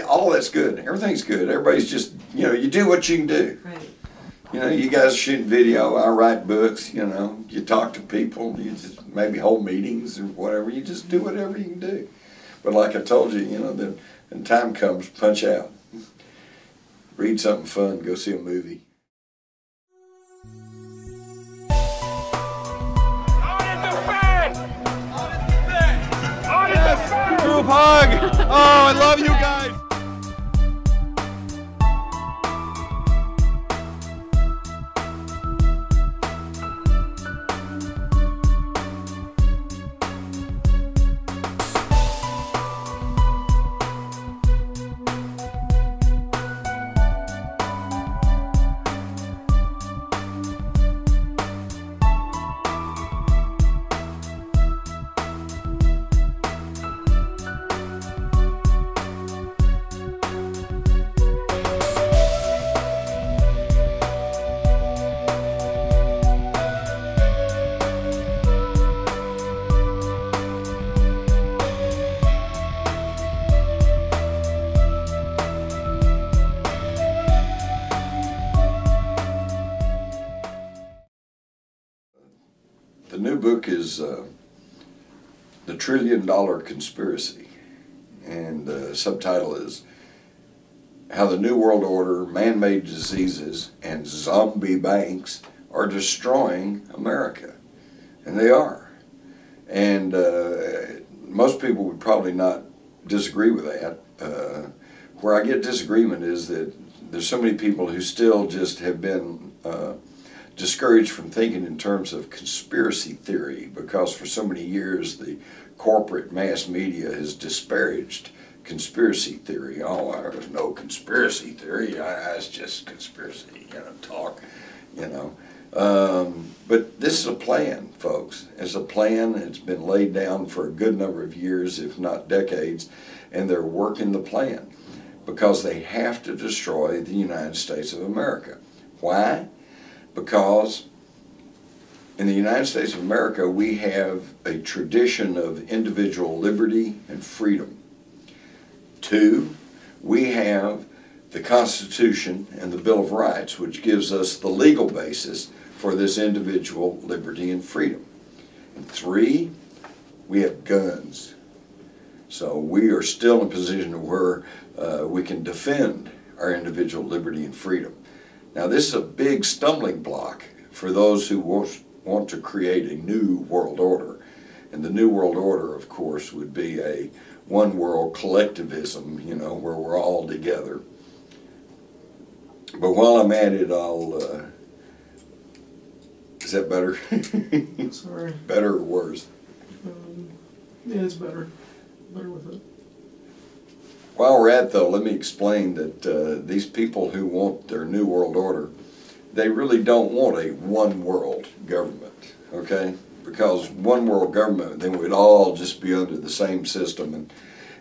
All that's good. Everything's good. Everybody's just, you do what you can do. Right. You guys shoot video, I write books, you talk to people, you just maybe hold meetings or whatever. You just do whatever you can do. But like I told you, then when time comes, punch out. Read something fun, go see a movie. Group hug! Oh, I love you guys! The new book is The $1 Trillion Conspiracy, and the subtitle is How the New World Order, Man-Made Diseases, and Zombie Banks Are Destroying America. And they are. And most people would probably not disagree with that. Where I get disagreement is that there's so many people who still just have been discouraged from thinking in terms of conspiracy theory, because for so many years the corporate mass media has disparaged conspiracy theory. Oh, there's no conspiracy theory, it's just conspiracy, talk, But this is a plan, folks. It's a plan. It's been laid down for a good number of years, if not decades, and they're working the plan because they have to destroy the United States of America. Why? Because in the United States of America, we have a tradition of individual liberty and freedom. 2, we have the Constitution and the Bill of Rights, which gives us the legal basis for this individual liberty and freedom. And 3, we have guns. So we are still in a position where we can defend our individual liberty and freedom. Now, this is a big stumbling block for those who want to create a new world order. And the new world order, of course, would be a one world collectivism, where we're all together. But while I'm at it, is that better? Sorry. Better or worse? Yeah, it's better. Better with it. While we're at, though, let me explain that these people who want their new world order, they really don't want a one world government, okay? Because one world government, then we'd all just be under the same system,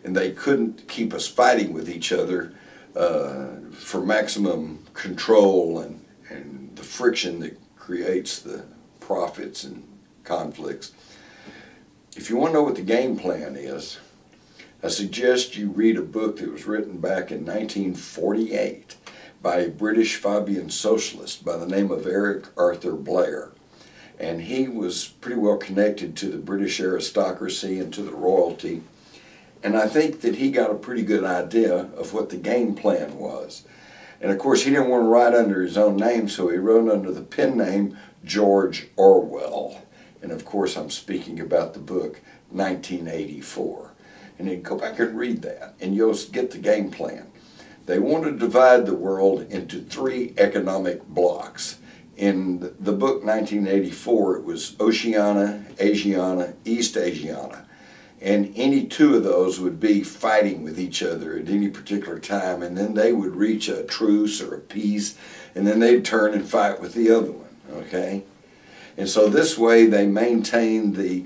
and they couldn't keep us fighting with each other for maximum control and the friction that creates the profits and conflicts. If you want to know what the game plan is, I suggest you read a book that was written back in 1948 by a British Fabian socialist by the name of Eric Arthur Blair. And he was pretty well connected to the British aristocracy and to the royalty. And I think that he got a pretty good idea of what the game plan was. And of course, he didn't want to write under his own name, so he wrote under the pen name George Orwell. And of course, I'm speaking about the book 1984. And then go back and read that, and you'll get the game plan. They want to divide the world into 3 economic blocks. In the book 1984, it was Oceania, Asiana, East Asiana. And any 2 of those would be fighting with each other at any particular time, and then they would reach a truce or a peace, and then they'd turn and fight with the other one, okay? And so this way they maintain the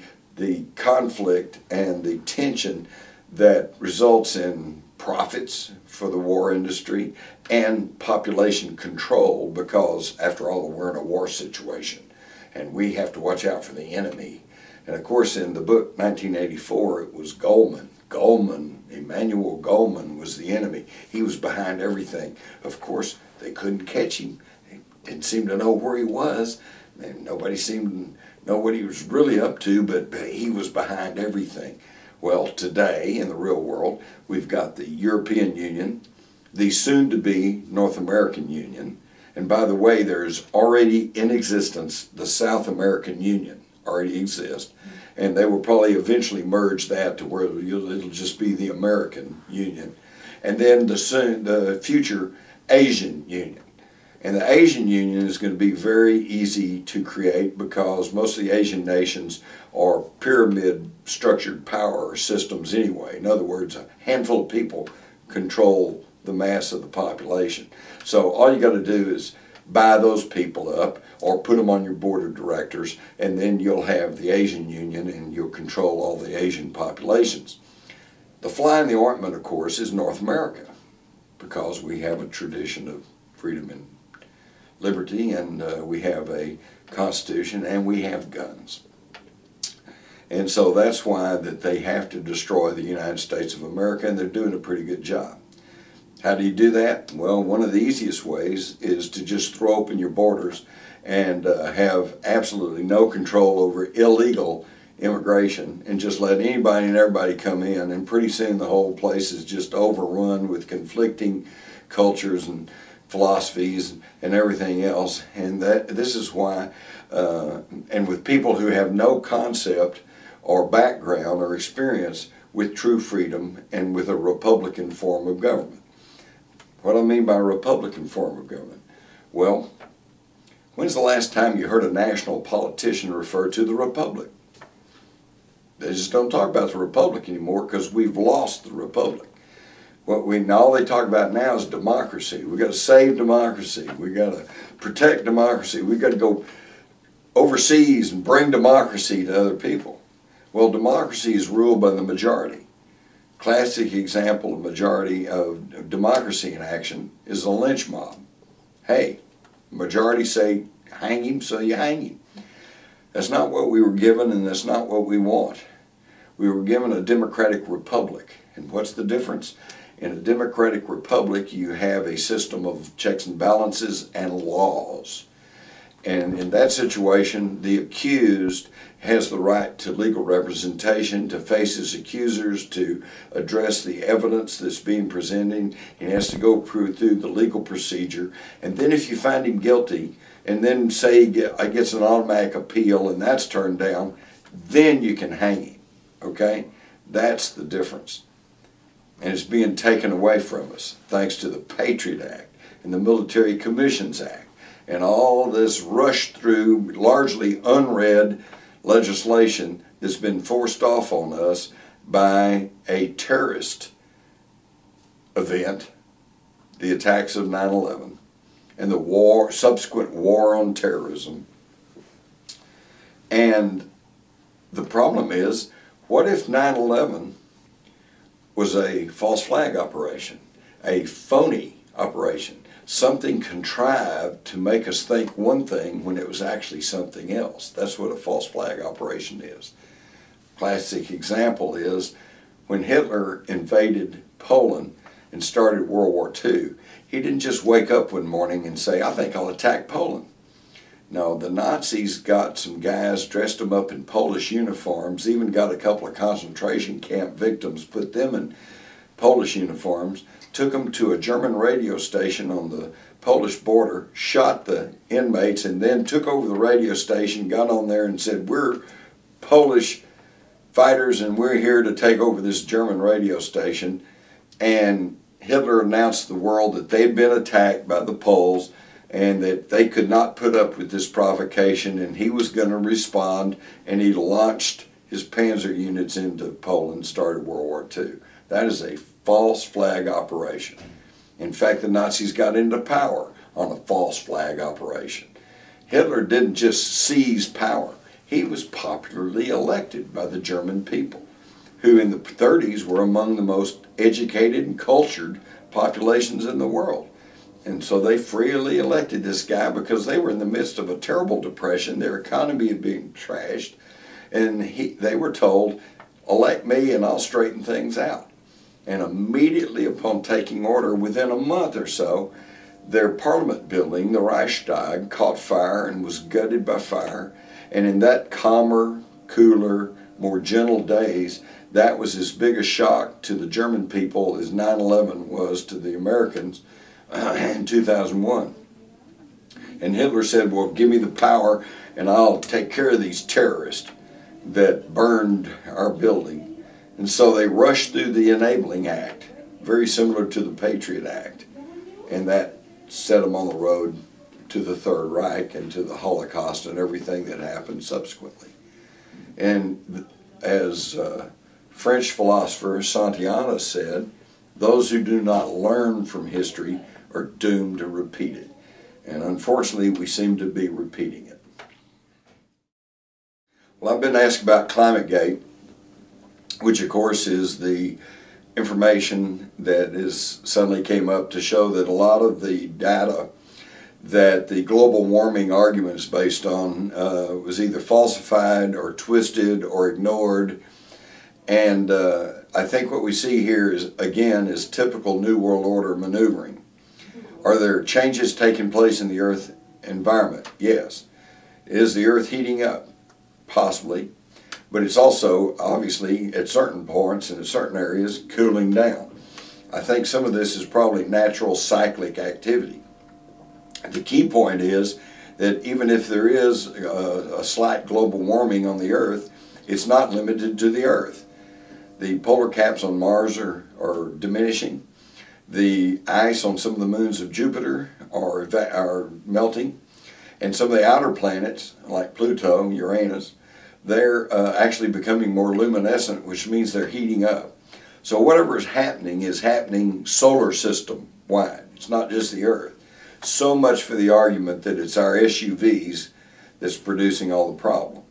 conflict and the tension that results in profits for the war industry and population control, because after all we're in a war situation and we have to watch out for the enemy. And of course in the book 1984 it was Goldman. Emmanuel Goldman was the enemy. He was behind everything. Of course they couldn't catch him. They didn't seem to know where he was. And nobody seemed to know what he was really up to, but he was behind everything. Well, today in the real world we've got the European Union, the soon-to-be North American Union, and by the way, there's already in existence the South American Union, already exists, and they will probably eventually merge that to where it'll just be the American Union, and then the future Asian Union. And the Asian Union is going to be very easy to create because most of the Asian nations are pyramid structured power systems anyway. In other words, a handful of people control the mass of the population. So all you got to do is buy those people up or put them on your board of directors, and then you'll have the Asian Union and you'll control all the Asian populations. The fly in the ointment, of course, is North America, because we have a tradition of freedom and liberty, and we have a constitution, and we have guns. And so that's why that they have to destroy the United States of America, and they're doing a pretty good job. How do you do that? Well, one of the easiest ways is to just throw open your borders and have absolutely no control over illegal immigration and just let anybody and everybody come in, and pretty soon the whole place is just overrun with conflicting cultures and philosophies and everything else. And this is why, and with people who have no concept or background or experience with true freedom and with a Republican form of government. What I mean by a Republican form of government? Well, when's the last time you heard a national politician refer to the Republic? They just don't talk about the Republic anymore because we've lost the Republic. All they talk about now is democracy. We've got to save democracy. We've got to protect democracy. We've got to go overseas and bring democracy to other people. Well, democracy is ruled by the majority. Classic example of majority of democracy in action is the lynch mob. Hey, majority say hang him, so you hang him. That's not what we were given, and that's not what we want. We were given a democratic republic. And what's the difference? In a democratic republic, you have a system of checks and balances and laws. And in that situation, the accused has the right to legal representation, to face his accusers, to address the evidence that's being presented. He has to go through the legal procedure. And then if you find him guilty, and then say he gets an automatic appeal and that's turned down, then you can hang him. Okay? That's the difference. And it's being taken away from us thanks to the Patriot Act and the Military Commissions Act and all this rushed through, largely unread legislation that's been forced off on us by a terrorist event, the attacks of 9/11, and the subsequent war on terrorism. And the problem is, what if 9/11 was a false flag operation, a phony operation, something contrived to make us think one thing when it was actually something else? That's what a false flag operation is. Classic example is when Hitler invaded Poland and started World War II, he didn't just wake up one morning and say, I think I'll attack Poland. No, the Nazis got some guys, dressed them up in Polish uniforms, even got a couple of concentration camp victims, put them in Polish uniforms, took them to a German radio station on the Polish border, shot the inmates, and then took over the radio station, got on there and said, we're Polish fighters and we're here to take over this German radio station. And Hitler announced to the world that they'd been attacked by the Poles and that they could not put up with this provocation, and he was going to respond, and he launched his panzer units into Poland and started World War II. That is a false flag operation. In fact, the Nazis got into power on a false flag operation. Hitler didn't just seize power. He was popularly elected by the German people, who in the 30s were among the most educated and cultured populations in the world. And so they freely elected this guy because they were in the midst of a terrible depression. Their economy had been trashed. And they were told, elect me and I'll straighten things out. And immediately upon taking order, within a month or so, their parliament building, the Reichstag, caught fire and was gutted by fire. And in that calmer, cooler, more gentle days, that was as big a shock to the German people as 9/11 was to the Americans in 2001. And Hitler said, well, give me the power and I'll take care of these terrorists that burned our building. And so they rushed through the Enabling Act, very similar to the Patriot Act. And that set them on the road to the Third Reich and to the Holocaust and everything that happened subsequently. And as French philosopher Santayana said, those who do not learn from history are doomed to repeat it. And unfortunately, we seem to be repeating it. Well, I've been asked about ClimateGate, which of course is the information that suddenly came up to show that a lot of the data that the global warming argument is based on was either falsified or twisted or ignored. And I think what we see here is, again, is typical New World Order maneuvering. Are there changes taking place in the Earth environment? Yes. Is the Earth heating up? Possibly. But it's also, obviously, at certain points and in certain areas, cooling down. I think some of this is probably natural cyclic activity. The key point is that even if there is a slight global warming on the Earth, it's not limited to the Earth. The polar caps on Mars are diminishing. The ice on some of the moons of Jupiter are melting. And some of the outer planets, like Pluto, Uranus, they're actually becoming more luminescent, which means they're heating up. So whatever is happening solar system wide. It's not just the Earth. So much for the argument that it's our SUVs that's producing all the problem.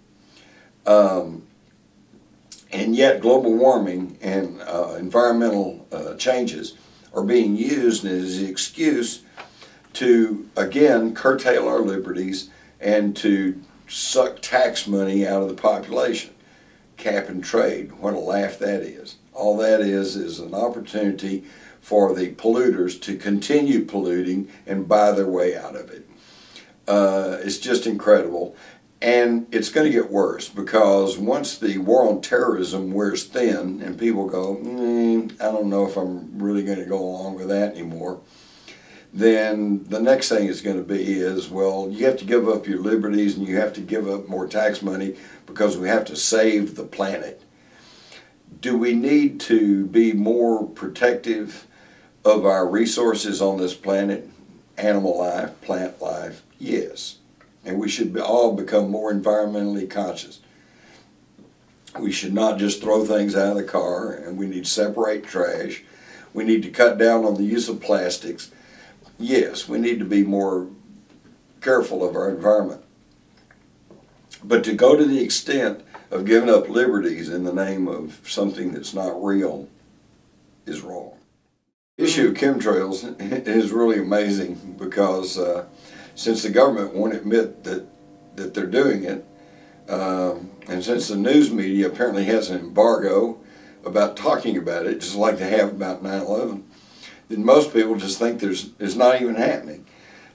And yet global warming and environmental changes are being used as an excuse to, again, curtail our liberties and to suck tax money out of the population. Cap and trade, what a laugh that is. All that is an opportunity for the polluters to continue polluting and buy their way out of it. It's just incredible. And it's going to get worse, because once the war on terrorism wears thin and people go, I don't know if I'm really going to go along with that anymore, then the next thing is going to be is, well, you have to give up your liberties and you have to give up more tax money because we have to save the planet. Do we need to be more protective of our resources on this planet, animal life, plant life? Yes. And we should all become more environmentally conscious. We should not just throw things out of the car, and we need to separate trash. We need to cut down on the use of plastics. Yes, we need to be more careful of our environment. But to go to the extent of giving up liberties in the name of something that's not real is wrong. The issue of chemtrails is really amazing, because since the government won't admit that they're doing it, and since the news media apparently has an embargo about talking about it, just like they have about 9/11, then most people just think it's not even happening.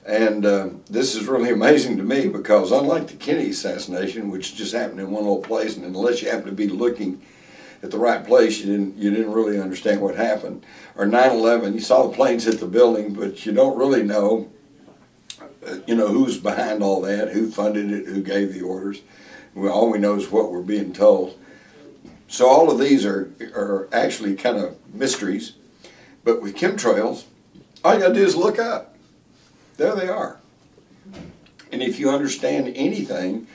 And this is really amazing to me, because unlike the Kennedy assassination, which just happened in one little place, and unless you happen to be looking at the right place, you didn't really understand what happened. Or 9/11, you saw the planes hit the building, but you don't really know, who's behind all that, who funded it, who gave the orders. Well, all we know is what we're being told. So all of these are actually kind of mysteries. But with chemtrails, all you got to do is look up. There they are. And if you understand anything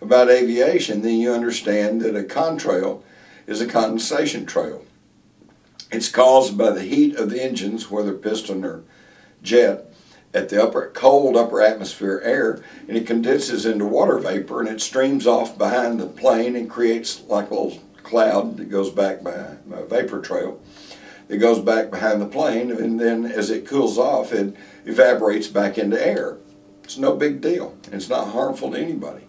about aviation, then you understand that a contrail is a condensation trail. It's caused by the heat of the engines, whether piston or jet, at the cold upper atmosphere air, and it condenses into water vapor, and it streams off behind the plane and creates like a little cloud that goes back by a vapor trail. It goes back behind the plane, and then as it cools off, it evaporates back into air. It's no big deal. It's not harmful to anybody.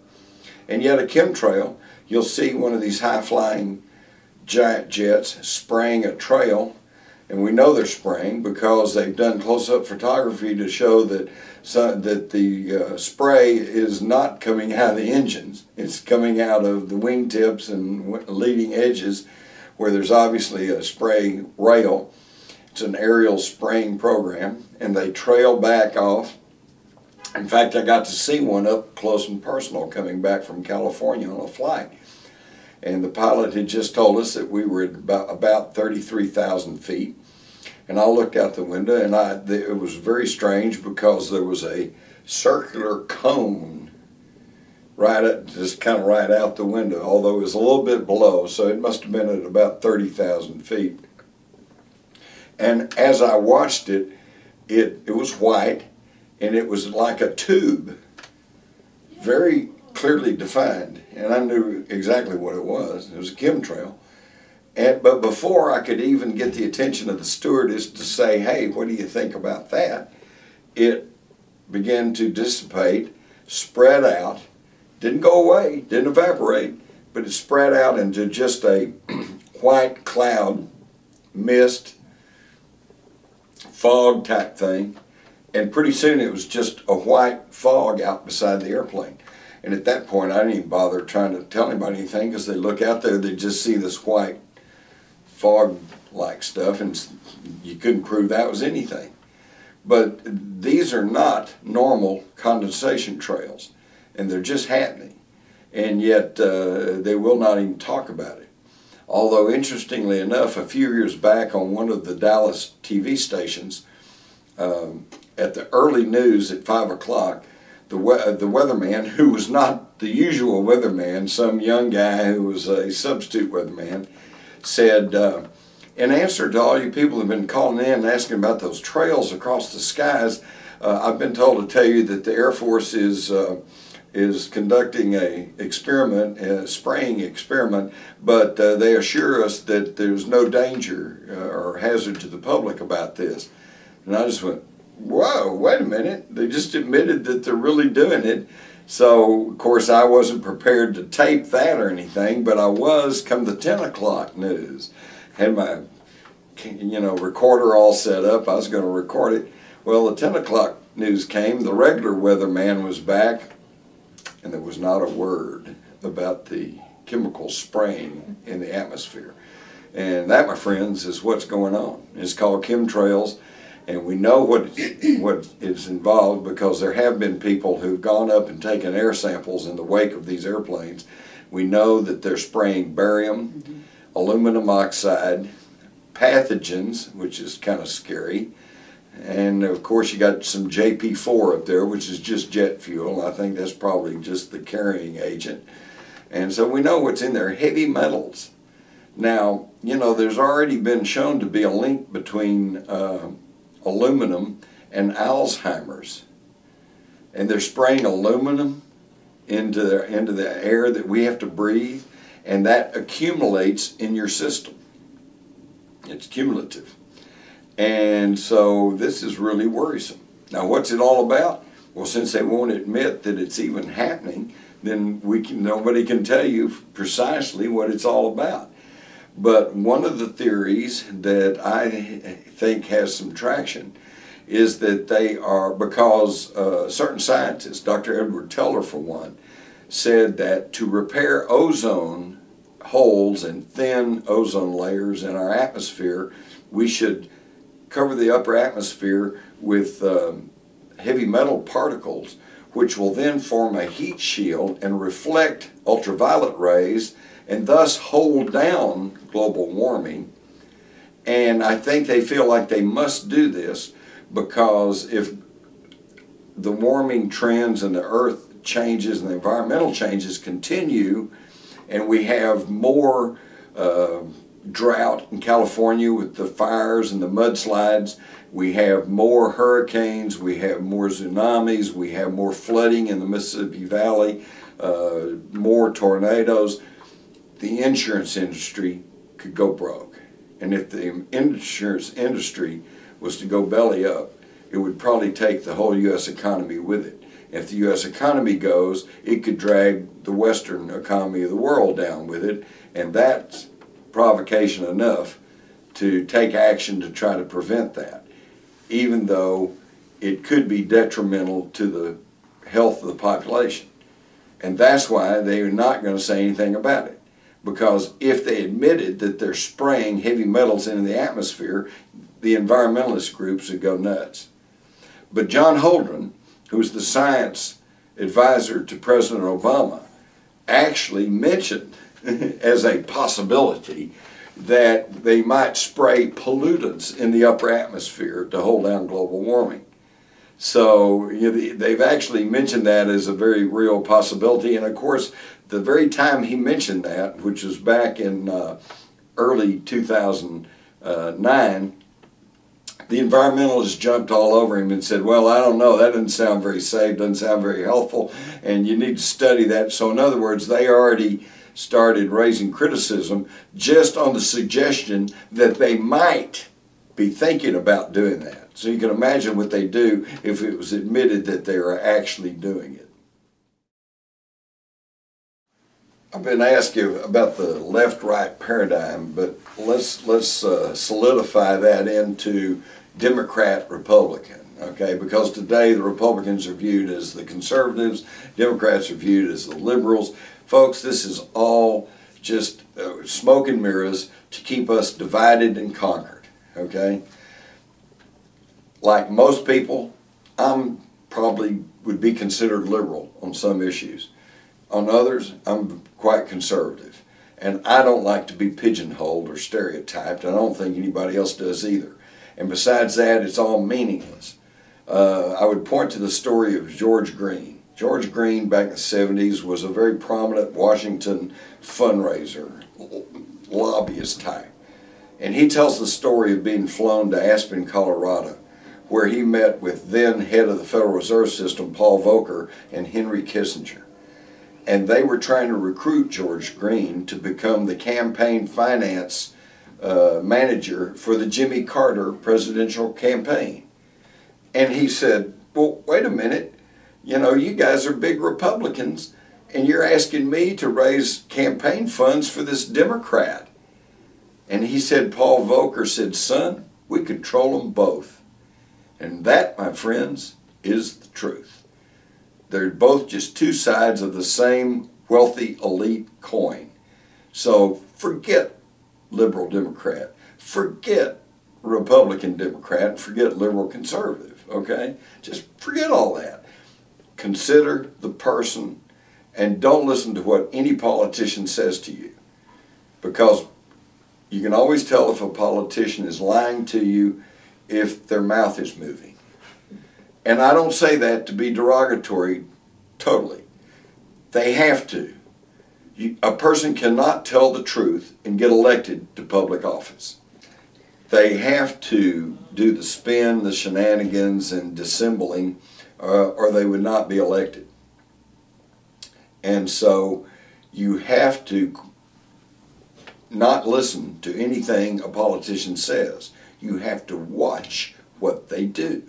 And yet a chemtrail, you'll see one of these high-flying giant jets spraying a trail, and we know they're spraying because they've done close-up photography to show that the spray is not coming out of the engines. It's coming out of the wingtips and leading edges where there's obviously a spray rail. It's an aerial spraying program, and they trail back off. In fact, I got to see one up close and personal coming back from California on a flight. And the pilot had just told us that we were at about 33,000 feet. And I looked out the window, and it was very strange because there was a circular cone just kind of right out the window, although it was a little bit below, so it must have been at about 30,000 feet. And as I watched it, it was white, and it was like a tube, very clearly defined, and I knew exactly what it was. It was a chemtrail. But before I could even get the attention of the stewardess to say, hey, what do you think about that? It began to dissipate, spread out, didn't go away, didn't evaporate, but it spread out into just a white cloud, mist, fog type thing. And pretty soon it was just a white fog out beside the airplane. And at that point I didn't even bother trying to tell anybody anything, because they look out there, they just see this white fog-like stuff, and you couldn't prove that was anything. But these are not normal condensation trails, and they're just happening. And yet they will not even talk about it. Although interestingly enough, a few years back on one of the Dallas TV stations, at the early news at 5 o'clock, the weatherman, who was not the usual weatherman, some young guy who was a substitute weatherman, said, in answer to all you people who have been calling in and asking about those trails across the skies, I've been told to tell you that the Air Force is conducting a spraying experiment, but they assure us that there's no danger or hazard to the public about this. And I just went, whoa, wait a minute. They just admitted that they're really doing it. So, of course, I wasn't prepared to tape that or anything, but I was come the 10 o'clock news. Had my, recorder all set up. I was going to record it. Well, the 10 o'clock news came. The regular weatherman was back, and there was not a word about the chemical spraying in the atmosphere. And that, my friends, is what's going on. It's called chemtrails. And we know what is involved because there have been people who've gone up and taken air samples in the wake of these airplanes. We know that they're spraying barium, aluminum oxide, pathogens, which is kind of scary. And of course you got some JP4 up there, which is just jet fuel. I think that's probably just the carrying agent. And so we know what's in there, heavy metals. Now, there's already been shown to be a link between aluminum and Alzheimer's, and they're spraying aluminum into the air that we have to breathe, and that accumulates in your system. It's cumulative, and so this is really worrisome. Now, what's it all about? Well, since they won't admit that it's even happening, then nobody can tell you precisely what it's all about. But one of the theories that I think has some traction is that they are, because certain scientists, Dr. Edward Teller for one, said that to repair ozone holes and thin ozone layers in our atmosphere, we should cover the upper atmosphere with heavy metal particles, which will then form a heat shield and reflect ultraviolet rays and thus hold down global warming. And I think they feel like they must do this because if the warming trends and the earth changes and the environmental changes continue, and we have more drought in California with the fires and the mudslides, we have more hurricanes, we have more tsunamis, we have more flooding in the Mississippi Valley, more tornadoes, the insurance industry could go broke. And if the insurance industry was to go belly up, it would probably take the whole U.S. economy with it. If the U.S. economy goes, it could drag the Western economy of the world down with it, and that's provocation enough to take action to try to prevent that, even though it could be detrimental to the health of the population. And that's why they are not going to say anything about it. Because if they admitted that they're spraying heavy metals into the atmosphere, the environmentalist groups would go nuts. But John Holdren, who's the science advisor to President Obama, actually mentioned as a possibility that they might spray pollutants in the upper atmosphere to hold down global warming. So they've actually mentioned that as a very real possibility. And of course, the very time he mentioned that, which was back in early 2009, the environmentalists jumped all over him and said, well, I don't know, that doesn't sound very safe, doesn't sound very helpful, and you need to study that. So in other words, they already started raising criticism just on the suggestion that they might be thinking about doing that. So you can imagine what they do if it was admitted that they are actually doing it. I've been asked you about the left-right paradigm, but let's solidify that into Democrat-Republican, okay? Because today the Republicans are viewed as the conservatives, Democrats are viewed as the liberals. Folks, this is all just smoke and mirrors to keep us divided and conquered, okay? Like most people, I'm probably would be considered liberal on some issues. On others, I'm quite conservative. And I don't like to be pigeonholed or stereotyped. I don't think anybody else does either. And besides that, it's all meaningless. I would point to the story of George Green. George Green, back in the 70s, was a very prominent Washington fundraiser, lobbyist type. And he tells the story of being flown to Aspen, Colorado, where he met with then head of the Federal Reserve System, Paul Volcker, and Henry Kissinger. And they were trying to recruit George Green to become the campaign finance manager for the Jimmy Carter presidential campaign. And he said, well, wait a minute, you know, you guys are big Republicans and you're asking me to raise campaign funds for this Democrat. And he said, Paul Volcker said, son, we control them both. And that, my friends, is the truth. They're both just two sides of the same wealthy elite coin. So forget liberal Democrat, forget Republican Democrat, forget liberal conservative, okay? Just forget all that. Consider the person and don't listen to what any politician says to you, because you can always tell if a politician is lying to you if their mouth is moving. And I don't say that to be derogatory totally. They have to. A person cannot tell the truth and get elected to public office. They have to do the spin, the shenanigans, and dissembling, or they would not be elected. And so you have to not listen to anything a politician says. You have to watch what they do.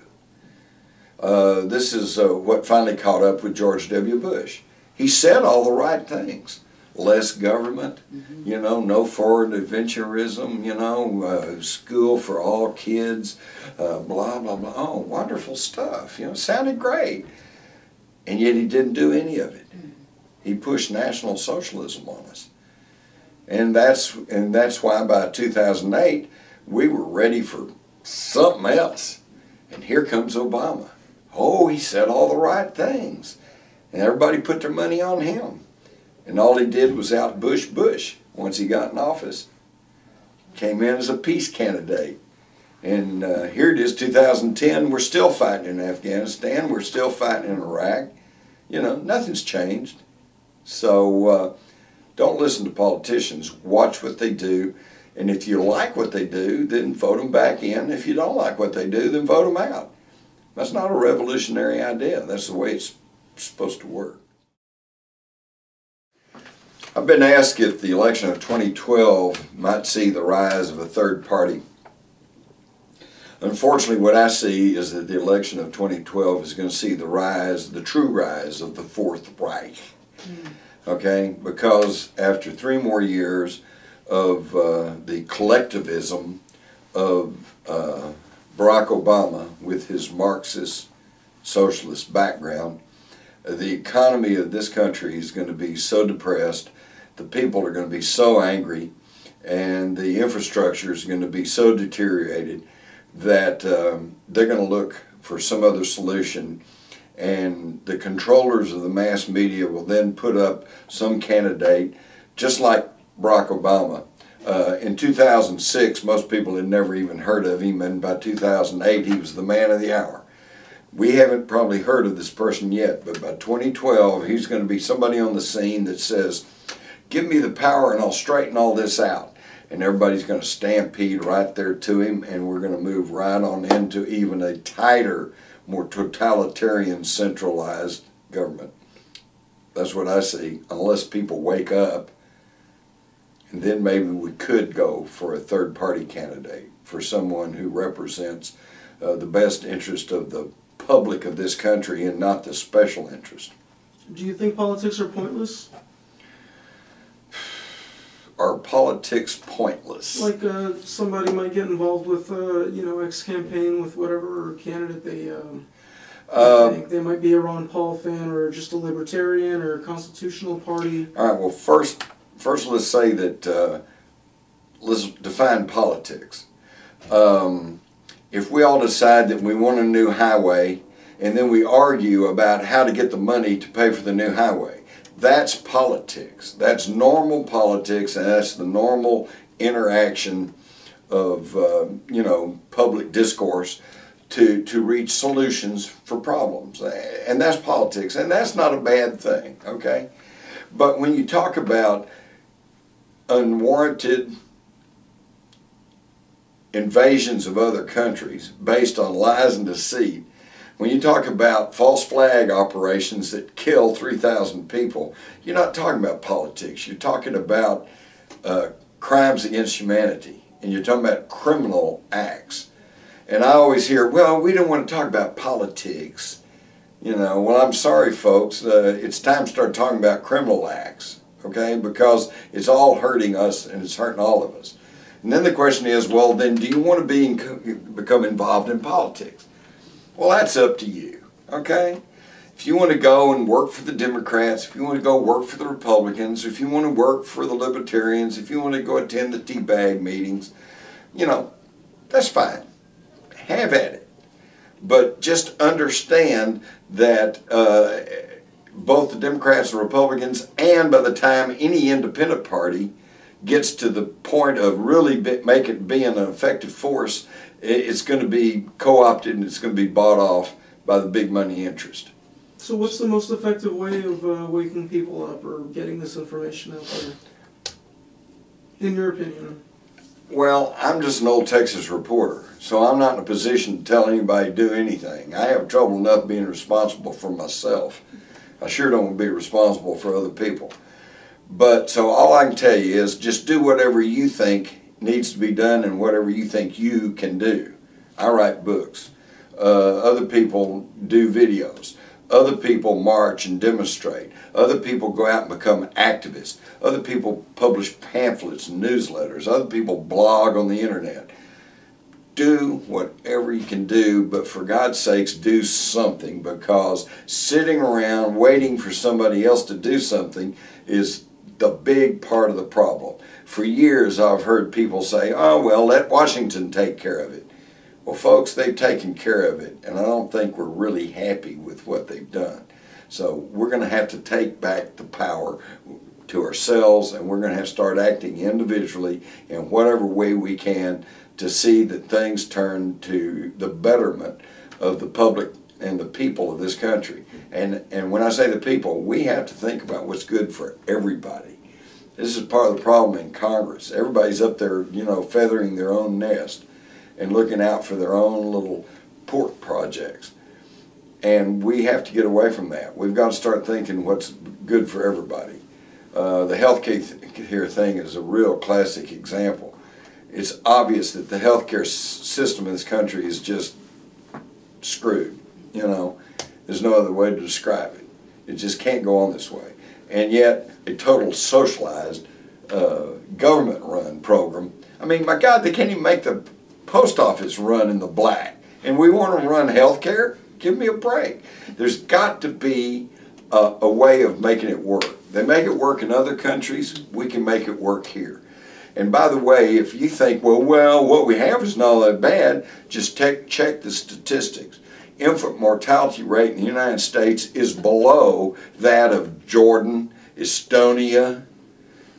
This is what finally caught up with George W. Bush. He said all the right things. Less government, you know, no foreign adventurism, you know, school for all kids, blah, blah, blah. Oh, wonderful stuff. You know, sounded great. And yet he didn't do any of it. He pushed National Socialism on us. And that's why by 2008, we were ready for something else. And here comes Obama. Oh, he said all the right things. And everybody put their money on him. And all he did was out-Bush Bush once he got in office. Came in as a peace candidate. And here it is, 2010, we're still fighting in Afghanistan, we're still fighting in Iraq. You know, nothing's changed. So don't listen to politicians, watch what they do. And if you like what they do, then vote them back in. If you don't like what they do, then vote them out. That's not a revolutionary idea. That's the way it's supposed to work. I've been asked if the election of 2012 might see the rise of a third party. Unfortunately, what I see is that the election of 2012 is going to see the rise, the true rise of the Fourth Reich. Okay? Because after 3 more years of the collectivism of Barack Obama with his Marxist socialist background, the economy of this country is going to be so depressed, the people are going to be so angry, and the infrastructure is going to be so deteriorated that they're going to look for some other solution, and the controllers of the mass media will then put up some candidate, just like Barack Obama. In 2006, most people had never even heard of him, and by 2008, he was the man of the hour. We haven't probably heard of this person yet, but by 2012, he's going to be somebody on the scene that says, give me the power and I'll straighten all this out. And everybody's going to stampede right there to him, and we're going to move right on into even a tighter, more totalitarian, centralized government. That's what I see, unless people wake up. And then maybe we could go for a third-party candidate, for someone who represents the best interest of the public of this country and not the special interest. Do you think politics are pointless? Are politics pointless? Like somebody might get involved with, X-campaign with whatever candidate they think. They might be a Ron Paul fan or just a libertarian or a constitutional party. All right, well, first let's say that, let's define politics. If we all decide that we want a new highway and then we argue about how to get the money to pay for the new highway, that's politics. That's normal politics, and that's the normal interaction of, public discourse to reach solutions for problems. And that's politics, and that's not a bad thing, okay? But when you talk about unwarranted invasions of other countries based on lies and deceit, when you talk about false flag operations that kill 3,000 people, you're not talking about politics. You're talking about crimes against humanity, and you're talking about criminal acts. And I always hear, well, we don't want to talk about politics. Well, I'm sorry, folks. It's time to start talking about criminal acts, okay? Because it's all hurting us, and it's hurting all of us. And then the question is, well, then do you want to become involved in politics? Well, that's up to you, okay? If you want to go and work for the Democrats, if you want to go work for the Republicans, if you want to work for the Libertarians, if you want to go attend the teabag meetings, that's fine. Have at it. But just understand that both the Democrats and Republicans, and by the time any independent party gets to the point of really being an effective force, it's going to be co-opted and it's going to be bought off by the big money interest. So what's the most effective way of waking people up or getting this information out there, in your opinion? Well, I'm just an old Texas reporter, so I'm not in a position to tell anybody to do anything. I have trouble enough being responsible for myself. I sure don't want to be responsible for other people. But so all I can tell you is just do whatever you think needs to be done and whatever you think you can do. I write books. Other people do videos. Other people march and demonstrate. Other people go out and become activists. Other people publish pamphlets and newsletters. Other people blog on the internet. Do whatever you can do, but for God's sakes, do something, because sitting around waiting for somebody else to do something is the big part of the problem. For years I've heard people say, oh well, let Washington take care of it. Well folks, they've taken care of it, and I don't think we're really happy with what they've done. So we're going to have to take back the power to ourselves, and we're going to have to start acting individually in whatever way we can to see that things turn to the betterment of the public and the people of this country. And when I say the people, we have to think about what's good for everybody. This is part of the problem in Congress. Everybody's up there, feathering their own nest and looking out for their own little pork projects. And we have to get away from that. We've got to start thinking what's good for everybody. The health care thing is a real classic example. it's obvious that the healthcare system in this country is just screwed. You know, there's no other way to describe it. It just can't go on this way. And yet, a total socialized, government-run program. I mean, my God, they can't even make the post office run in the black. And we want to run healthcare? Give me a break. There's got to be a way of making it work. They make it work in other countries. We can make it work here. And by the way, if you think, well, what we have is not that bad, just check the statistics. Infant mortality rate in the United States is below that of Jordan, Estonia,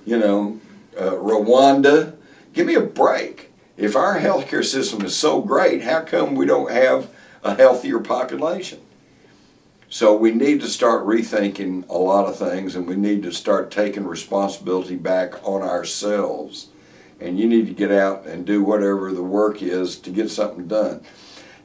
you know, Rwanda. Give me a break. If our healthcare system is so great, how come we don't have a healthier population? So we need to start rethinking a lot of things, and we need to start taking responsibility back on ourselves. And you need to get out and do whatever the work is to get something done.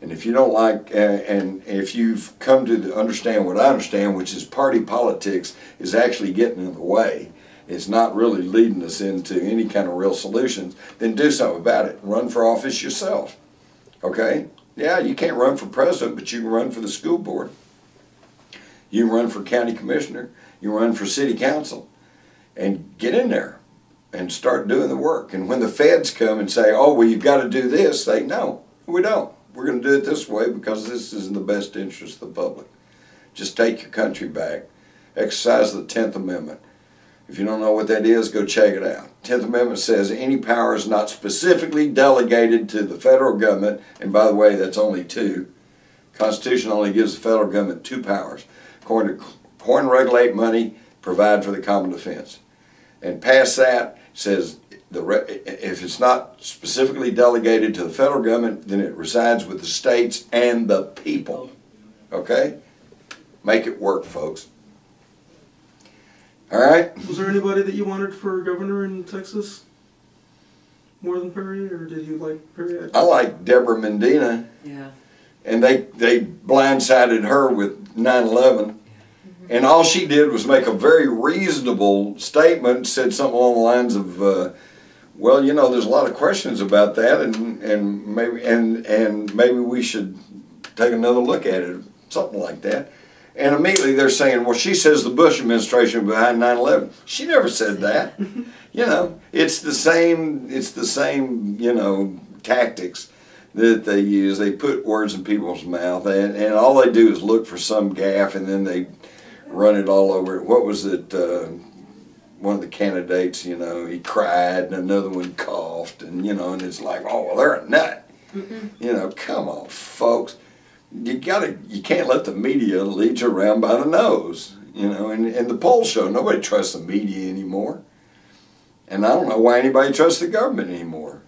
And if you don't like, and if you've come to understand what I understand, which is party politics is actually getting in the way, it's not really leading us into any kind of real solutions, then do something about it. Run for office yourself. Okay? Yeah, you can't run for president, but you can run for the school board. You can run for county commissioner. You can run for city council. And get in there and start doing the work. And when the feds come and say, oh, well, you've got to do this, say, no, we don't. We're going to do it this way because this is in the best interest of the public. Just take your country back. Exercise the 10th Amendment. If you don't know what that is, go check it out. 10th Amendment says any power is not specifically delegated to the federal government, and by the way, that's only 2. Constitution only gives the federal government 2 powers. According to coin, regulate money, provide for the common defense. And past that says if it's not specifically delegated to the federal government, then it resides with the states and the people. Okay? Make it work, folks. All right? Was there anybody that you wanted for governor in Texas more than Perry, or did you like Perry? I like Deborah Medina. Yeah. And they blindsided her with 9/11. And all she did was make a very reasonable statement, said something along the lines of, well, you know, there's a lot of questions about that, and maybe we should take another look at it, something like that. And immediately they're saying, well, she says the Bush administration behind 9/11. She never said that. You know, it's the same, you know, tactics that they use. They put words in people's mouth, and all they do is look for some gaffe, and then they run it all over. What was it? One of the candidates, you know, he cried, and another one coughed, and you know, and it's like, oh, well, they're a nut. You know, come on, folks. You can't let the media lead you around by the nose. You know, and the polls show nobody trusts the media anymore. And I don't know why anybody trusts the government anymore.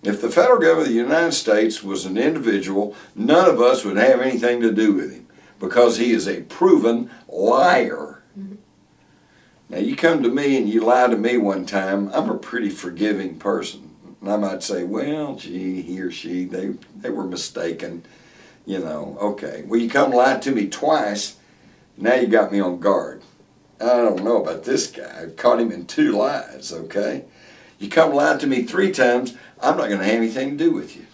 If the federal government of the United States was an individual, none of us would have anything to do with him, because he is a proven liar. Now you come to me and you lie to me one time, I'm a pretty forgiving person. And I might say, well, gee, he or she, they were mistaken. You know, okay. Well, you come lie to me twice, now you got me on guard. I don't know about this guy. I caught him in 2 lies, okay? You come lie to me 3 times, I'm not going to have anything to do with you.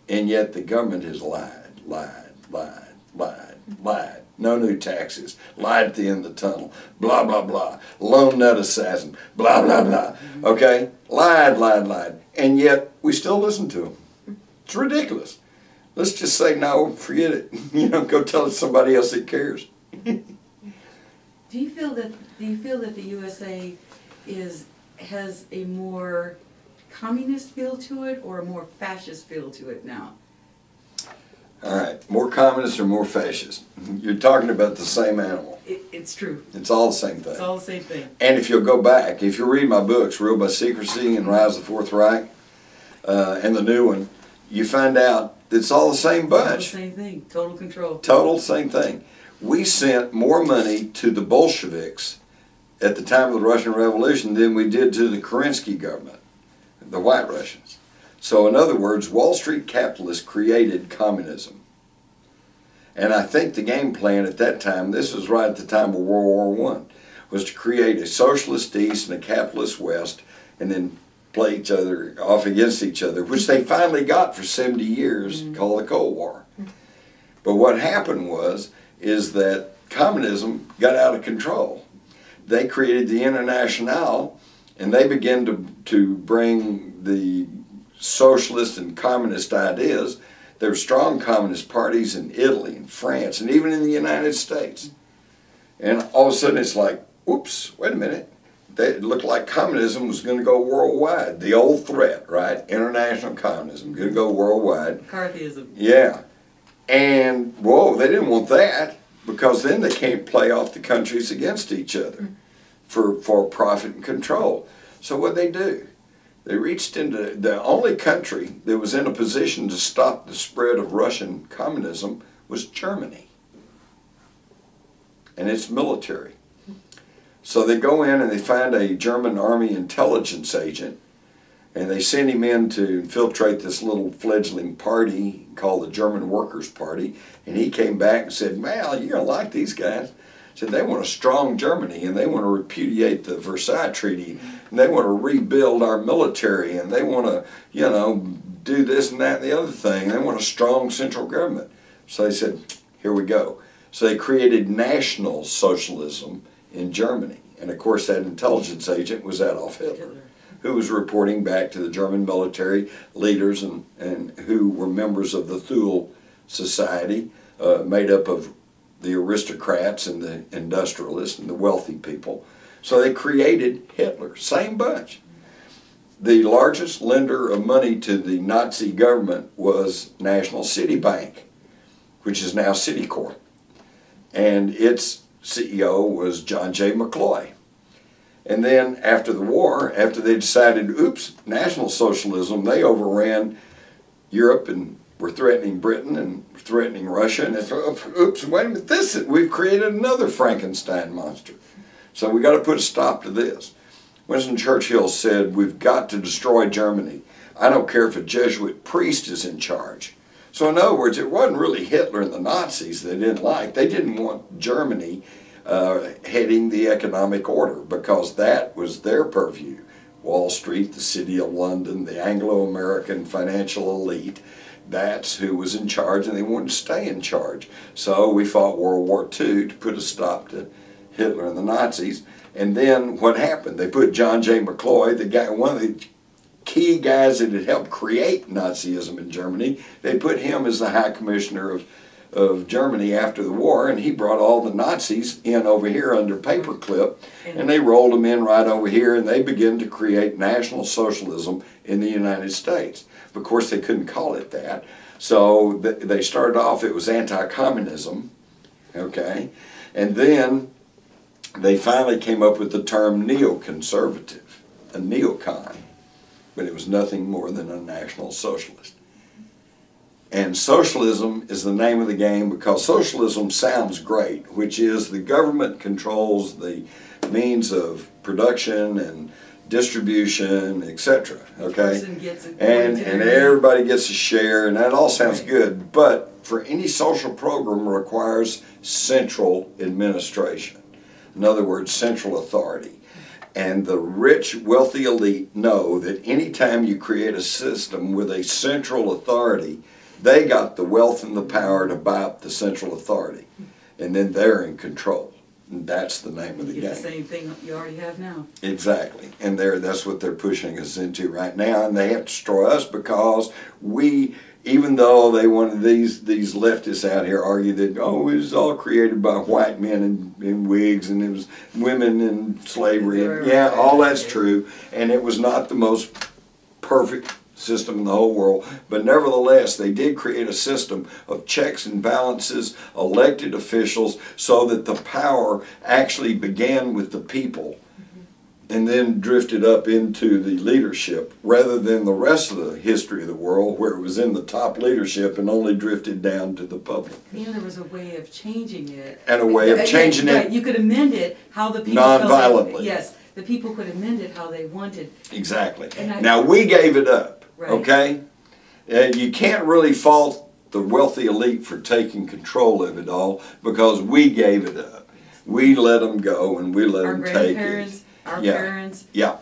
And yet the government has lied, lied, lied, lied, lied. No new taxes. Lied at the end of the tunnel. Blah, blah, blah. Lone nut assassin. Blah, blah, blah. Okay? Lied, lied, lied. And yet we still listen to them. It's ridiculous. Let's just say, no, forget it. You know, go tell it somebody else that cares. Do you feel that the USA has a more communist feel to it or a more fascist feel to it now? All right, more communist or more fascist? You're talking about the same animal. It's true. It's all the same thing. It's all the same thing. And if you'll go back, if you read my books, Rule by Secrecy and Rise of the Fourth Reich, and the new one, you find out it's all the same bunch. It's all the same thing. Total control. Total same thing. We sent more money to the Bolsheviks at the time of the Russian Revolution than we did to the Kerensky government, the White Russians. So in other words, Wall Street capitalists created communism. And I think the game plan at that time, this was right at the time of World War I, was to create a socialist East and a capitalist West, and then play each other off against each other, which they finally got for 70 years, called the Cold War. But what happened is that communism got out of control. They created the Internationale, and they began to bring the socialist and communist ideas. There were strong communist parties in Italy and France and even in the United States. And all of a sudden it's like, oops, wait a minute. It looked like communism was going to go worldwide. The old threat, right? International communism, going to go worldwide. McCarthyism. Yeah. And, whoa, they didn't want that, because then they can't play off the countries against each other for profit and control. So what they do? They reached into the only country that was in a position to stop the spread of Russian communism was Germany and its military. So they go in and they find a German army intelligence agent, and they send him in to infiltrate this little fledgling party called the German Workers' Party. And he came back and said, well, you're going to like these guys. Said they want a strong Germany, and they want to repudiate the Versailles Treaty, and they want to rebuild our military, and they want to, you know, do this and that and the other thing. They want a strong central government. So they said, here we go. So they created National Socialism in Germany. And of course that intelligence agent was Adolf Hitler, who was reporting back to the German military leaders and who were members of the Thule Society, made up of the aristocrats and the industrialists and the wealthy people. So they created Hitler, same bunch. The largest lender of money to the Nazi government was National City Bank, which is now Citicorp. And its CEO was John J. McCloy. And then after the war, after they decided, oops, National Socialism, they overran Europe and were threatening Britain and threatening Russia, and they thought, oops, wait a minute, we've created another Frankenstein monster. So we got to put a stop to this. Winston Churchill said, we've got to destroy Germany. I don't care if a Jesuit priest is in charge. So in other words, it wasn't really Hitler and the Nazis they didn't like. They didn't want Germany heading the economic order, because that was their purview. Wall Street, the City of London, the Anglo-American financial elite, that's who was in charge, and they wanted to stay in charge. So we fought World War II to put a stop to Hitler and the Nazis. And then what happened? They put John J. McCloy, the guy, one of the key guys that had helped create Nazism in Germany, they put him as the High Commissioner of Germany after the war, and he brought all the Nazis in over here under paperclip, and they rolled them in right over here, and they began to create National Socialism in the United States. Of course, they couldn't call it that, so they started off, it was anti-communism, okay, and then they finally came up with the term neoconservative, a neocon, but it was nothing more than a National Socialist. And socialism is the name of the game because socialism sounds great, which is the government controls the means of production and distribution, etc. Okay, and everybody gets a share, and that all sounds good. But for any social program requires central administration. In other words, central authority. And the rich, wealthy elite know that anytime you create a system with a central authority, they got the wealth and the power to buy up the central authority. And then they're in control. And that's the name of the game. The same thing you already have now. Exactly. And that's what they're pushing us into right now. And they have to destroy us because we, even though they wanted these leftists out here argue that, oh, it was all created by white men in wigs, and it was women in slavery. And yeah, all that's true. And it was not the most perfect system in the whole world, but nevertheless they did create a system of checks and balances, elected officials, so that the power actually began with the people and then drifted up into the leadership, rather than the rest of the history of the world where it was in the top leadership and only drifted down to the public. And there was a way of changing it. And a way of changing it. You could amend it how the people non-violently. Yes, the people could amend it how they wanted. Exactly. Now we gave it up. Right. Okay? You can't really fault the wealthy elite for taking control of it all, because we gave it up. We let them go, and we let them take it. Our parents, yeah.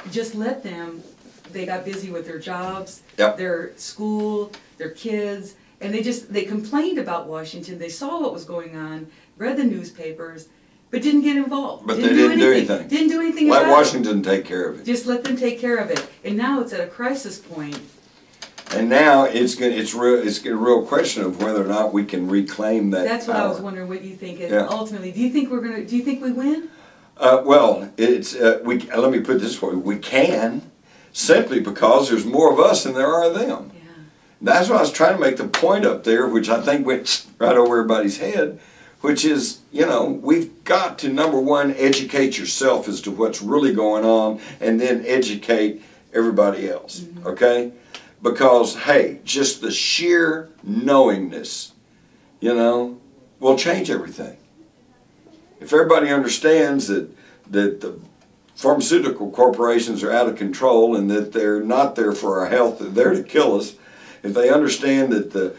just let them, they got busy with their jobs, Yep. their school, their kids, and they complained about Washington. They saw what was going on, read the newspapers, but didn't get involved. But they didn't do anything. Didn't do anything Let about Washington take care of it. it. Just let them take care of it. And now it's at a crisis point. And now it's a real question of whether or not we can reclaim that That's what power. I was wondering what you think. Yeah. Ultimately, do you think we win? Well, let me put it this way: we can, simply because there's more of us than there are of them. Yeah. That's what I was trying to make the point up there, which I think went right over everybody's head, which is, we've got to, number one, educate yourself as to what's really going on, and then educate everybody else, okay? Because, hey, just the sheer knowingness, will change everything. If everybody understands that the pharmaceutical corporations are out of control and that they're not there for our health, they're there to kill us, if they understand that the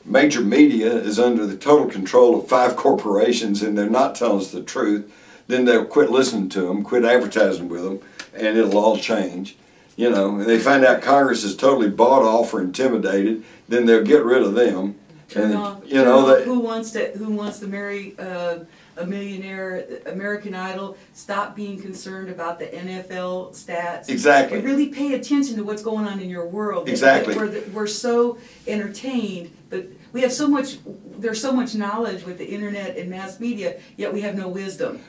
major media is under the total control of 5 corporations and they're not telling us the truth, then they'll quit listening to them, quit advertising with them, and it'll all change. And they find out Congress is totally bought off or intimidated, then they'll get rid of them. Turn off who wants to marry a millionaire, American Idol. Stop being concerned about the NFL stats. Exactly. And really pay attention to what's going on in your world. Exactly. We're so entertained, but we have so much. There's so much knowledge with the internet and mass media, yet we have no wisdom.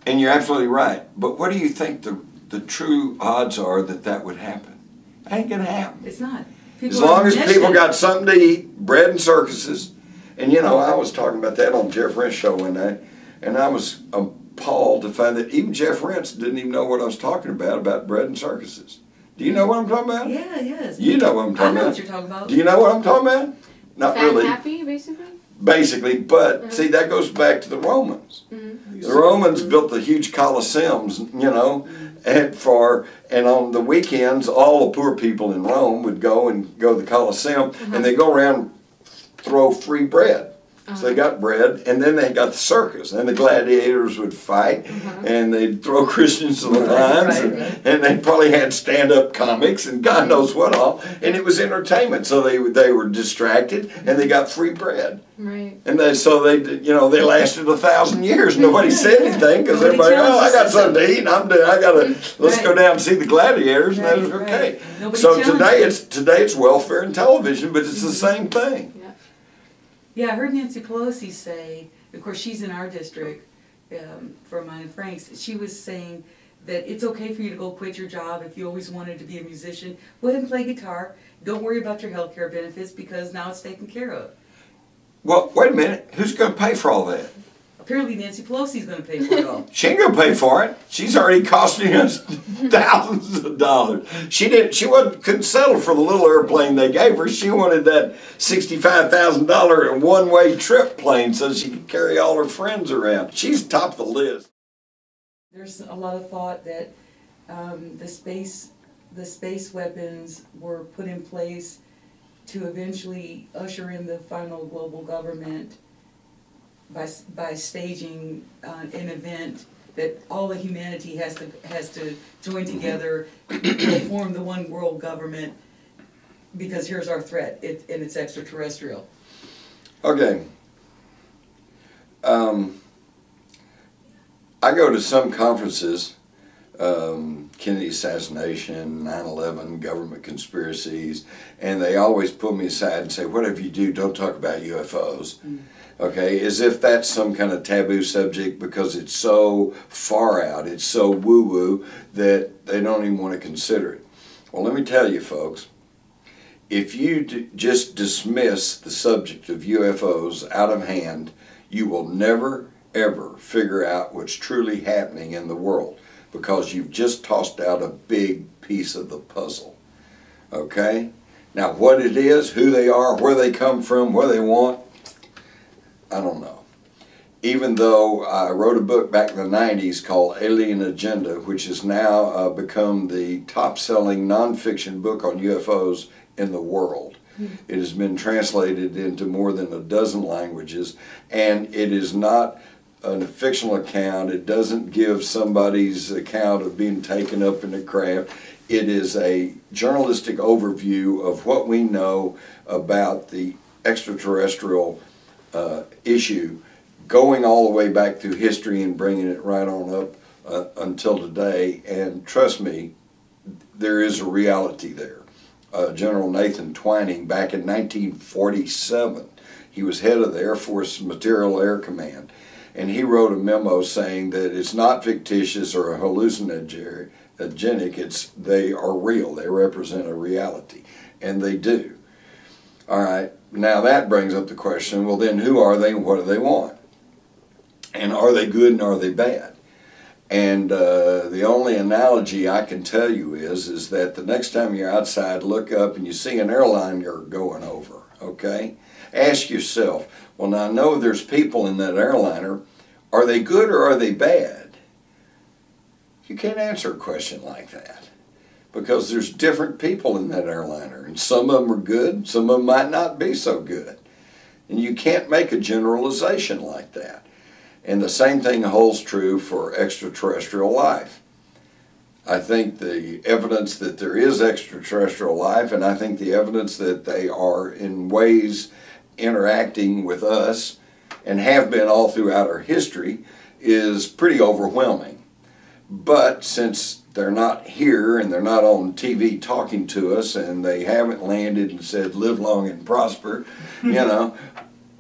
And you're absolutely right. But what do you think the true odds are that would happen? It ain't gonna happen. It's not. As long as people got something to eat, bread and circuses, and I was talking about that on Jeff Rent's show one night, and I was appalled to find that even Jeff Rent didn't even know what I was talking about bread and circuses. Do you know what I'm talking about? Yeah, yes. You know what I'm talking about. I know what you're talking about. Do you know what I'm talking about? Not Fat really. and happy, basically? Basically, but see, that goes back to the Romans. The Romans built the huge Colosseums, and on the weekends, all the poor people in Rome would go to the Colosseum, and they go around throw free bread. So they got bread, and then they got the circus, and the gladiators would fight, and they'd throw Christians to the lions, and they probably had stand-up comics, and God knows what all, and it was entertainment. So they were distracted, and they got free bread. Right. And they lasted 1,000 years. Nobody said anything because everybody, I got something to eat. And let's go down and see the gladiators, and that was okay. So today it's welfare and television, but it's the same thing. Yeah, I heard Nancy Pelosi say, of course she's in our district, for mine and Frank's, she was saying that it's okay for you to go quit your job if you always wanted to be a musician. Go ahead and play guitar. Don't worry about your health care benefits because now it's taken care of. Well, wait a minute. Who's going to pay for all that? Apparently Nancy Pelosi's going to pay for it all. She ain't going to pay for it. She's already costing us thousands of dollars. Couldn't settle for the little airplane they gave her. She wanted that $65,000 one-way trip plane so she could carry all her friends around. She's top of the list. There's a lot of thought that the space weapons were put in place to eventually usher in the final global government by staging an event that all of humanity has to join together to form the one world government, because here's our threat, and it's extraterrestrial. Okay. I go to some conferences, Kennedy assassination, 9/11, government conspiracies, and they always pull me aside and say, whatever you do, don't talk about UFOs. Okay, as if that's some kind of taboo subject because it's so far out, it's so woo-woo that they don't even want to consider it. Well, let me tell you, folks, if you just dismiss the subject of UFOs out of hand, you will never, ever figure out what's truly happening in the world because you've just tossed out a big piece of the puzzle. Okay? Now, what it is, who they are, where they come from, what they want, I don't know. Even though I wrote a book back in the 90s called Alien Agenda, which has now become the top-selling nonfiction book on UFOs in the world. It has been translated into more than a dozen languages, and it is not a fictional account. It doesn't give somebody's account of being taken up in the craft. It is a journalistic overview of what we know about the extraterrestrial issue, going all the way back through history and bringing it right on up until today. And trust me, there is a reality there. General Nathan Twining, back in 1947, he was head of the Air Force Material Air Command, and he wrote a memo saying that it's not fictitious or hallucinogenic, they are real, they represent a reality, and they do. All right, now that brings up the question, well then who are they and what do they want? And are they good and are they bad? And the only analogy I can tell you is that the next time you're outside, look up and you see an airliner going over, okay? Ask yourself, well now I know there's people in that airliner, are they good or are they bad? You can't answer a question like that because there's different people in that airliner, and some of them are good, some of them might not be so good. And you can't make a generalization like that. And the same thing holds true for extraterrestrial life. I think the evidence that there is extraterrestrial life, and I think the evidence that they are in ways interacting with us and have been all throughout our history, is pretty overwhelming. But since they're not here and they're not on TV talking to us and they haven't landed and said live long and prosper, you know,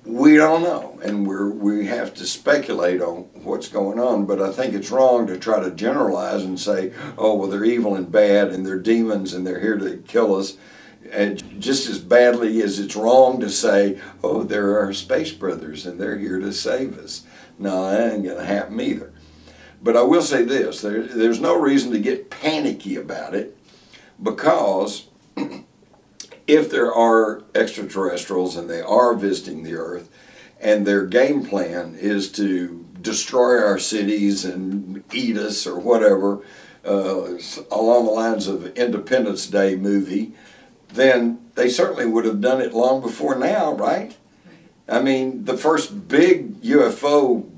we don't know, and we have to speculate on what's going on. But I think it's wrong to try to generalize and say, oh, well, they're evil and bad and they're demons and they're here to kill us. And just as badly as it's wrong to say, oh, they're our space brothers and they're here to save us. No, that ain't going to happen either. But I will say this, there's no reason to get panicky about it, because if there are extraterrestrials and they are visiting the Earth and their game plan is to destroy our cities and eat us or whatever, along the lines of Independence Day movie, then they certainly would have done it long before now, right? I mean, the first big UFO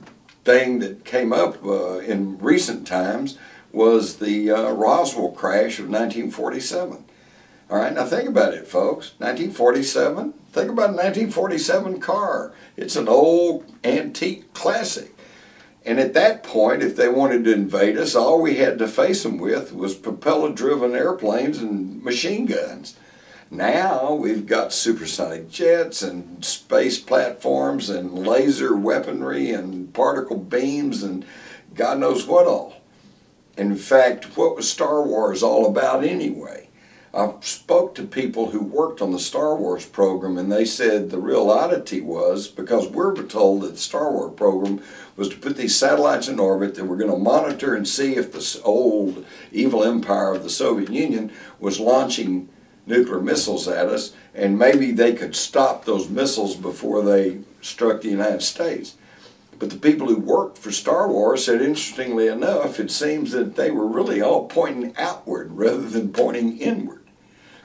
thing that came up in recent times was the Roswell crash of 1947. All right, now think about it, folks. 1947, think about a 1947 car. It's an old antique classic. And at that point, if they wanted to invade us, all we had to face them with was propeller-driven airplanes and machine guns. Now we've got supersonic jets and space platforms and laser weaponry and particle beams and God knows what all. In fact, what was Star Wars all about anyway? I spoke to people who worked on the Star Wars program, and they said the real oddity was, because we're told that the Star Wars program was to put these satellites in orbit that were going to monitor and see if the old evil empire of the Soviet Union was launching nuclear missiles at us, and maybe they could stop those missiles before they struck the United States. But the people who worked for Star Wars said, interestingly enough, it seems that they were really all pointing outward rather than pointing inward.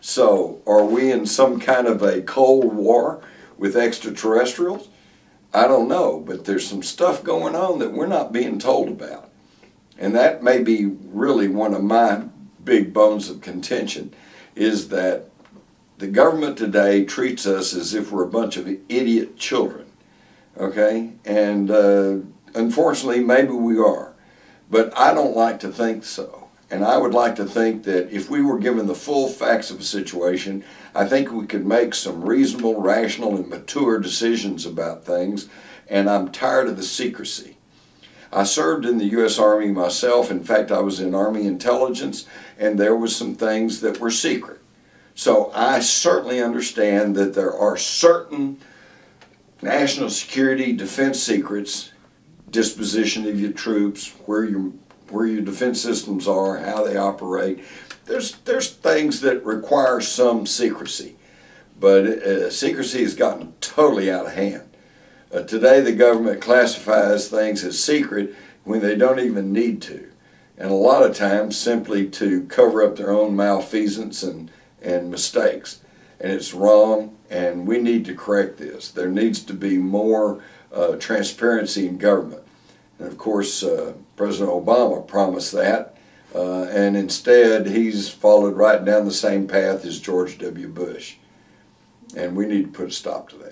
So, are we in some kind of a Cold War with extraterrestrials? I don't know, but there's some stuff going on that we're not being told about. And that may be really one of my big bones of contention, is that the government today treats us as if we're a bunch of idiot children. Okay, and unfortunately maybe we are, but I don't like to think so. And I would like to think that if we were given the full facts of a situation, I think we could make some reasonable, rational, and mature decisions about things, and I'm tired of the secrecy. I served in the U.S. Army myself. In fact, I was in Army intelligence, and there was some things that were secret. So I certainly understand that there are certain national security defense secrets, disposition of your troops, where your defense systems are, how they operate. There's things that require some secrecy, but secrecy has gotten totally out of hand. Today the government classifies things as secret when they don't even need to, and a lot of times simply to cover up their own malfeasance and mistakes. And it's wrong, and we need to correct this. There needs to be more transparency in government. And of course, President Obama promised that, and instead he's followed right down the same path as George W. Bush. And we need to put a stop to that.